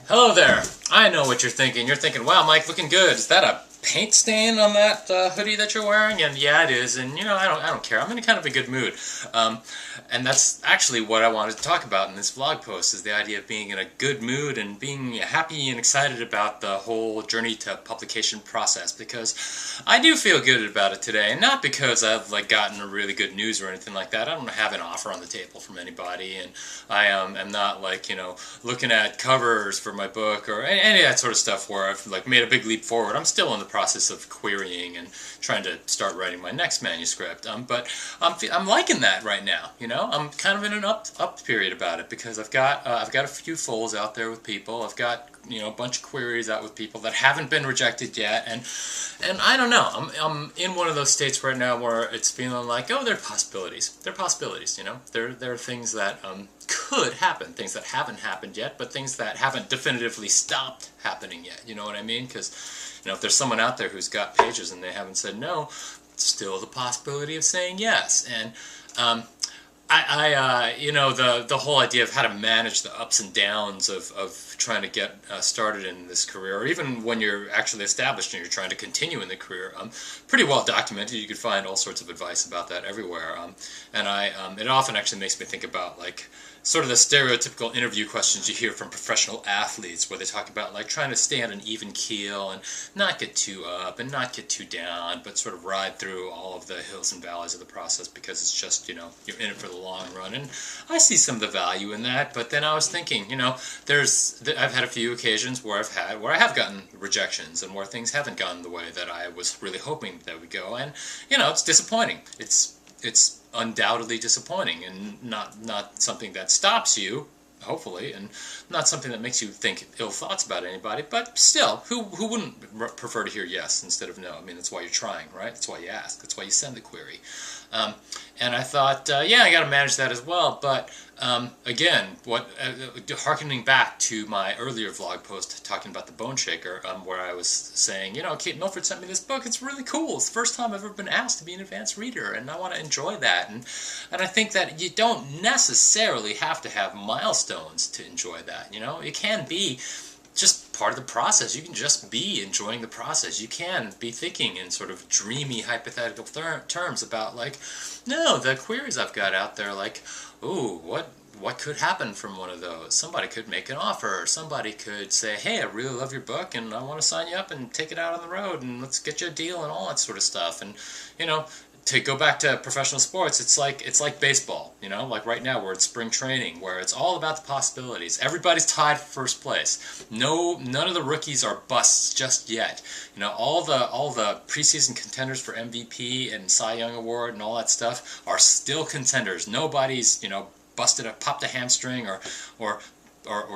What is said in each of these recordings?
Hello there. I know what you're thinking. You're thinking, wow, Mike, looking good. Is that a paint stain on that hoodie that you're wearing? And yeah, it is. And I don't care. I'm in kind of a good mood. And that's actually what I wanted to talk about in this vlog post, is the idea of being in a good mood and being happy and excited about the whole journey to publication process, because I do feel good about it today, and not because I've gotten a really good news or anything like that. I don't have an offer on the table from anybody, and I am not looking at covers for my book or any of that sort of stuff where I've made a big leap forward. I'm still in the process of querying and trying to start writing my next manuscript. But I'm liking that right now. I'm kind of in an up period about it, because I've got a few fulls out there with people. I've got a bunch of queries out with people that haven't been rejected yet, and I don't know. I'm in one of those states right now where it's feeling like, oh, there are possibilities. There are possibilities. There are things that could happen, things that haven't happened yet, but things that haven't definitively stopped happening yet. You know what I mean? Because if there's someone out there who's got pages and they haven't said no, still the possibility of saying yes. And the whole idea of how to manage the ups and downs of trying to get started in this career, or even when you're actually established and you're trying to continue in the career, pretty well documented. You can find all sorts of advice about that everywhere. It often actually makes me think about sort of the stereotypical interview questions you hear from professional athletes, where they talk about trying to stay on an even keel and not get too up and not get too down, but sort of ride through all of the hills and valleys of the process, because it's just, you're in it for the long run. And I see some of the value in that, but then I was thinking, I've had a few occasions where I have gotten rejections and where things haven't gone the way that I was really hoping they would go, and it's disappointing. It's undoubtedly disappointing, and not something that stops you, hopefully, and not something that makes you think ill thoughts about anybody, but still, who wouldn't prefer to hear yes instead of no? I mean, that's why you're trying, right? That's why you ask. That's why you send the query. And I thought, yeah, I got to manage that as well. But again, harkening back to my earlier vlog post talking about the Bone Shaker, where I was saying, Kate Milford sent me this book. It's really cool. It's the first time I've ever been asked to be an advanced reader, and I want to enjoy that. And I think that you don't necessarily have to have milestones to enjoy that. It can be just part of the process. You can just be enjoying the process. You can be thinking in sort of dreamy, hypothetical terms about no, the queries I've got out there, ooh, what could happen from one of those? Somebody could make an offer, or somebody could say, hey, I really love your book, and I want to sign you up and take it out on the road, and let's get you a deal, and all that sort of stuff. And to go back to professional sports, it's like baseball, like right now we're at spring training, where it's all about the possibilities. Everybody's tied for first place. None of the rookies are busts just yet. All the preseason contenders for MVP and Cy Young Award and all that stuff are still contenders. Nobody's popped a hamstring or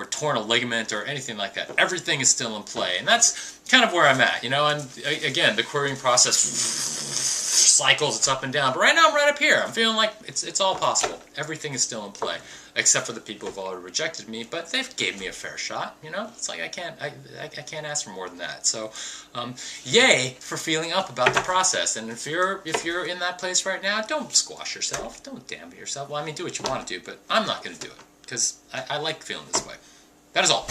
torn a ligament or anything like that. Everything is still in play, and that's kind of where I'm at, And again, the querying process cycles, it's up and down, but right now I'm right up here. I'm feeling like it's all possible. Everything is still in play, except for the people who've already rejected me, but they've gave me a fair shot. It's like I can't ask for more than that. So, yay for feeling up about the process. And if you're in that place right now, don't squash yourself. Don't damn yourself. Well, I mean, do what you want to do, but I'm not going to do it, because I like feeling this way. That is all.